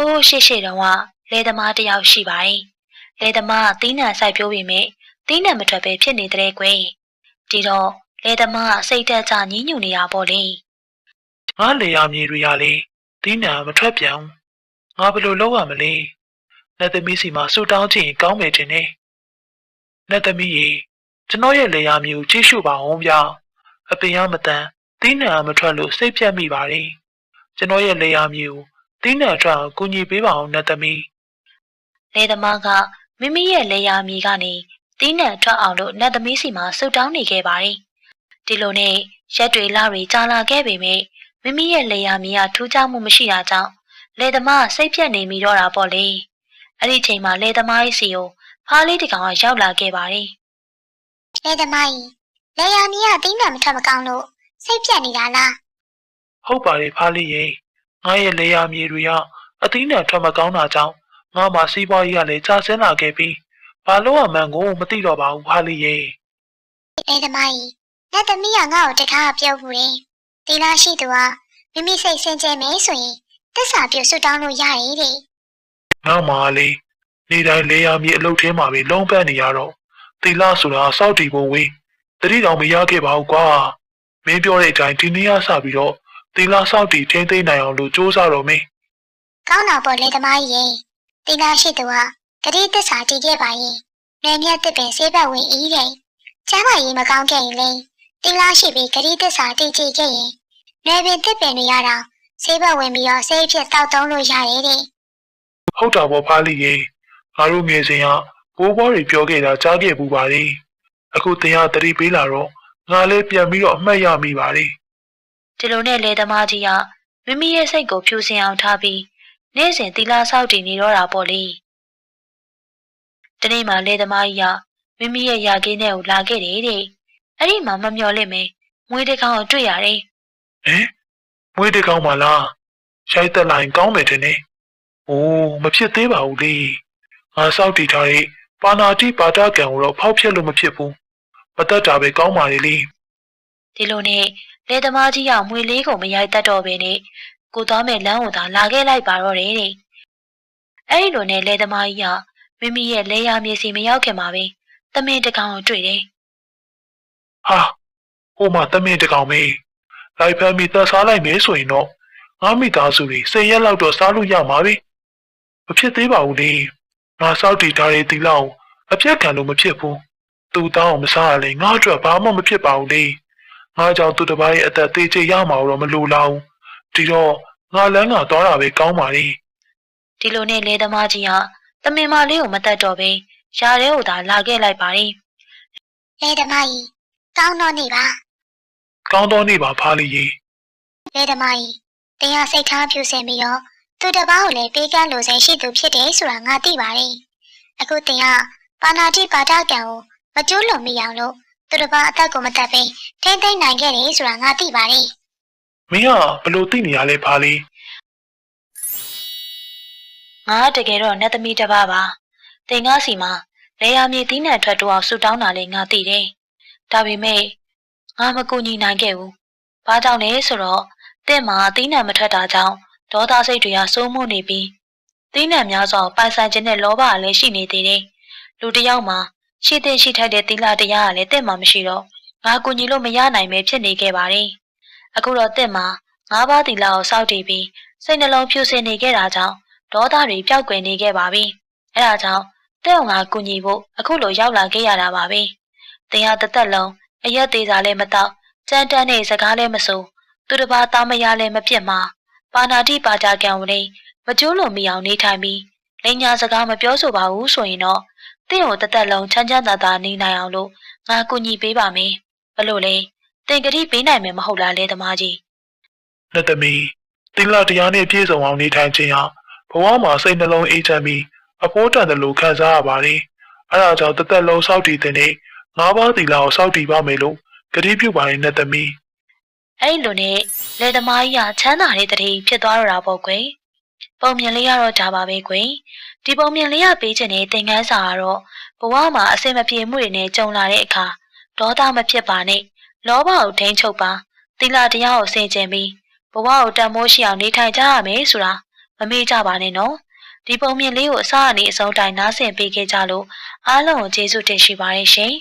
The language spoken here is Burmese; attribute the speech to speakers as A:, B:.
A: ိုးရှေ့တုန်းကလေသမားတယောက်ရှိပါတယ်။လေသမားကသီးနှံစိုက်ပျိုးပေမဲ့သီးနှံမထွက်ပဲဖြစ်နေတဲ့ကွယ်။ဒီတော့လေသမားကစိတ်တက်ကြညှဉ်းညူနေတာပေါ့လေ
B: ။ငါလေယာမြေတွေကလေသီးနှံမထွက်ပြန်ဘူး။ငါဘယ်လိုလုပ်ရမလဲ။လက်သမီးစီမှာဆူတောင်းချင်ကောင်းမယ်ထင်တယ်။လက်သမီးရေကျွန်တော်ရဲ့လေယာမြေကိုကြည့်ရှုပါအောင်ဗျာ။အပင်ရမတန်သီးနှံမထွက်လို့စိတ်ပြတ်မိပါတယ်။ကျွန်တော်ရဲ့လေယာမြေကိုသီးနှံထွက်အောင်ကူညီပေးပါအောင်လက်သမီး
A: ။လေသမားကမိမိရဲ့လေယာမြေကနေသီးနှံထွက်အောင်လို့နတ်သမီးစီမှာဆူတောင်းနေခဲ့ပါတယ်။ဒီလိုနဲ့ရက်တွေလတွေကြာလာခဲ့ပေမဲ့မိမိရဲ့လေယာမြေကထူးခြားမှုမရှိတာကြောင့်လေသမားစိတ်ပြတ်နေမိတော့တာပေါ့လေ။အဲ့ဒီချိန်မှာလေသမားရဲ့စီကိုဖားလေးတစ်ကောင်ကရောက်လာခဲ့ပါတယ်
C: ။လေသမားကြီးလေယာမြေကသီးနှံမထွက်မကောင်းလို့စိတ်ပြတ်နေတာလား
B: ။ဟုတ်ပါတယ်ဖားလေးရေငါရဲ့လေယာမြေတွေကအသီးနှံထွက်မကောင်းတာကြောင့်ငါမှစီးပွားရေးကလည်းကျဆင်းလာခဲ့ပြီးဘာလို့အမှန်ကိုမသိတော့ပါဘူးဖားလေးရေ
C: လေသမားကြီးလက်သမီးကငါ့ကိုတခါပြောဘူးတယ်ဒီလားရှိသူကမိမိစိတ်စင်ကြယ်မယ်ဆိုရင်သစ္စာပြုဆွတောင်းလို့ရတယ်တဲ့
B: ငါမှလေနေတိုင်းလေယာမြေအလုပ်ထဲမှာပဲလုံးပန်းနေရတော့ဒီလားဆိုတာစောက်တီဖို့ဝေးတတိတော်မရခဲ့ပါဘူးကွာမင်းပြောတဲ့အတိုင်းဒီနေ့ကစပြီးတော့ဒီလားစောက်တီထိမ့်သိမ့်နိုင်အောင်လို့စူးစမ်းတော့မင်း
C: ကောင်းတော့ပေါ့လေသမားကြီးဒီလားရှိသူကဂတိသစ္စာတည်ခဲ့ပါရင်နေမြတ်တစ်ပင်ဆေးဘက်ဝင်ဤတဲ့ချမ်းသာရေးမကောင်းခဲ့ရင်လေဒီလားရှိပြီးဂတိသစ္စာတည်ကြည်ခဲ့ရင်နေပင်တစ်ပင်တွေရတော့ဆေးဘက်ဝင်ပြီးတော့ဆေးဖြစ်တောက်သုံးလို့ရတယ်တဲ့
B: ဟုတ်တာပေါ့ဖားလီရေငါတို့ငယ်စဉ်ကဘိုးဘွားတွေပြောခဲ့တာကြားခဲ့ပူပါလေအခုတင်ရတတိပေးလာတော့ငါလည်းပြန်ပြီးတော့အမှတ်ရမိပါလေ
A: ဒီလိုနဲ့လေသမားကြီးကမိမိရဲ့စိတ်ကိုဖြူစင်အောင်ထားပြီးနေ့စဉ်သီလဆောက်တည်နေတော့တာပေါ့လေဒီနေ့မှလေသမားကြီးကမိမိရဲ့ယာကင်းထဲကိုလာခဲ့တယ်တဲ့အဲ့ဒီမှာမမျော်လင့်မင်းမွေးတစ်ကောင်ကိုတွေ့ရတယ်
B: ဟမ်မွေးတစ်ကောင်မလားရိုက်သက်လိုက်ကောင်းတယ်တဲ့နေအိုးမဖြစ်သေးပါဘူးလေငါစောက်တည်ထားတဲ့ပါဏာတိပါဒကံကိုတော့ဖောက်ဖျက်လို့မဖြစ်ဘူးမတတ်တာပဲကောင်းပါလေ
A: ဒီလိုနဲ့လေသမားကြီးကမွေလေးကိုမရိုက်တတ်တော့ဘဲနဲ့ကိုသွားမဲ့လမ်းကိုသာလာခဲ့လိုက်ပါတော့တယ်တဲ့အဲ့ဒီလိုနဲ့လေသမားကြီးကမိမိရဲ့လေယာမြေစီမရောက်ခင်မှာပဲသမင်တစ်ကောင်ကိုတွေ့တယ်
B: ဟာဟိုမှာသမင်တစ်ကောင်ပဲလိုက်ဖမ်းပြီးသက်စားလိုက်မယ်ဆိုရင်တော့ငါမိသားစုတွေ10ရက်လောက်တော့စားလို့ရမှာပဲမဖြစ်သေးပါဘူးလေငါစောက်တည်ထားတဲ့တီလောက်အပြတ်ခံလို့မဖြစ်ဘူးသူ့တောင်းမစားရလေငါအတွက်ဘာမှမဖြစ်ပါဘူးလေငါကြောင့်သူတစ်ပါးရဲ့အသက်သေးချေရမှာတော့မလိုလားဘူးဒီတော့ငါလမ်းကသွားတာပဲကောင်းပါလေ
A: ဒီလိုနဲ့လေသမားကြီးကသမင်မလေးကိုမတတ်တော့ပဲရှားရဲကိုသာလာခဲ့လိုက်ပါတယ်
C: လေသမားကြီးကောင်းတော့နေပါ
B: ကောင်းတော့နေပါဖားလီကြီး
C: လေသမားကြီးတရားစိတ်ထားဖြူစင်ပြီးတော့သူတစ်ပါးကိုလည်းပေးကမ်းလို့စိတ်ရှိသူဖြစ်တယ်ဆိုတာငါသိပါတယ်အခုတင်ကပါဏာတိပါဒကံကိုမကျိုးလွန်မိအောင်လို့သူတစ်ပါးအသက်ကိုမတတ်ပဲထိမ့်သိမ့်နိုင်ခဲ့တယ်ဆိုတာငါသိပါတယ်
B: မင်းကဘလို့သိနေရလဲဖားလီ
A: ငါတကယ်တော့နတ်သမီးတစ်ပါးပါတင်ကားစီမှာလေယာမြေသီးနှံထွက်တော့အောင်ဆူတောင်းတာလေငါသိတယ်ဒါပေမဲ့ငါမကူညီနိုင်ခဲ့ဘူးဘာကြောင့်လဲဆိုတော့တင့်မှာသီးနှံမထွက်တာကြောင့်ဒေါသစိတ်တွေကစိုးမိုးနေပြီးသီးနှံများစွာပိုင်ဆိုင်ခြင်းနဲ့လောဘကလည်းရှိနေသေးတယ်လူတစ်ယောက်မှာရှိတဲ့ရှိထိုက်တဲ့သီလတရားကလည်းတင့်မှာမရှိတော့ငါကူညီလို့မရနိုင်ပဲဖြစ်နေခဲ့ပါတယ်အခုတော့တင့်မှာငါးပါးသီလကိုစောင့်တည်ပြီးစိတ်နှလုံးဖြူစင်နေခဲ့တာကြောင့်ဒေါသတွေပျောက်ကွယ်နေခဲ့ပါပြီအဲဒါကြောင့်တဲ့အောင်ငါကူညီဖို့အခုလိုရောက်လာခဲ့ရတာပါပဲတင်ဟာတသက်လုံးအရက်သေးစားလည်းမတော့ကြမ်းတမ်းတဲ့စကားလည်းမဆိုသူတစ်ပါးသားမရလည်းမပြစ်မှာပါဏာတိပါဒကံဝင်မကျိုးလွန်မိအောင်နေထိုင်ပြီးလိညာစကားမပြောဆိုပါဘူးဆိုရင်တော့တင့်ကိုတသက်လုံးချမ်းချမ်းသာသာနေနိုင်အောင်လို့ငါကူညီပေးပါမယ်ဘလို့လဲတင်ကတိပေးနိုင်မယ်မဟုတ်လားလေသမားကြီး
B: လက်သမီးသီလတရားနဲ့ပြည့်စုံအောင်နေထိုင်ခြင်းဟာဘဝမှာစိတ်နှလုံးအေးချမ်းပြီးအဖို့တန်တယ်လို့ခံစားရပါတယ်။အဲဒါကြောင့်တသက်လုံးစောင့်တည်တဲ့နေ့ငါးပါးသီလကိုစောင့်တည်ပါမယ်လို့ကတိပြုပါတယ်နဲ့သမီး
A: ။အဲ့လိုနဲ့လေသမားကြီးကချမ်းသာတဲ့တည်းဖြစ်သွားတော့တာပေါ့ကွယ်။ပုံမြင်လေးရတော့ဒါပါပဲကွယ်။ဒီပုံမြင်လေးရပေးခြင်းနဲ့သင်ခန်းစာကတော့ဘဝမှာအစင်မပြေမှုတွေနဲ့ကြုံလာတဲ့အခါဒေါသမဖြစ်ပါနဲ့လောဘကိုထိန်းချုပ်ပါသီလတရားကိုဆင်ခြင်ပြီးဘဝကိုတန်ဖိုးရှိအောင်နေထိုင်ကြရမယ်ဆိုတာ မမေ့ကြပါနဲ့နော်ဒီပုံမြင်လေးကိုအစားအနေအစုံတိုင်းနားဆင်ပေးခဲ့ကြလို့အားလုံးကိုကျေးဇူးတင်ရှိပါတယ်ရှင်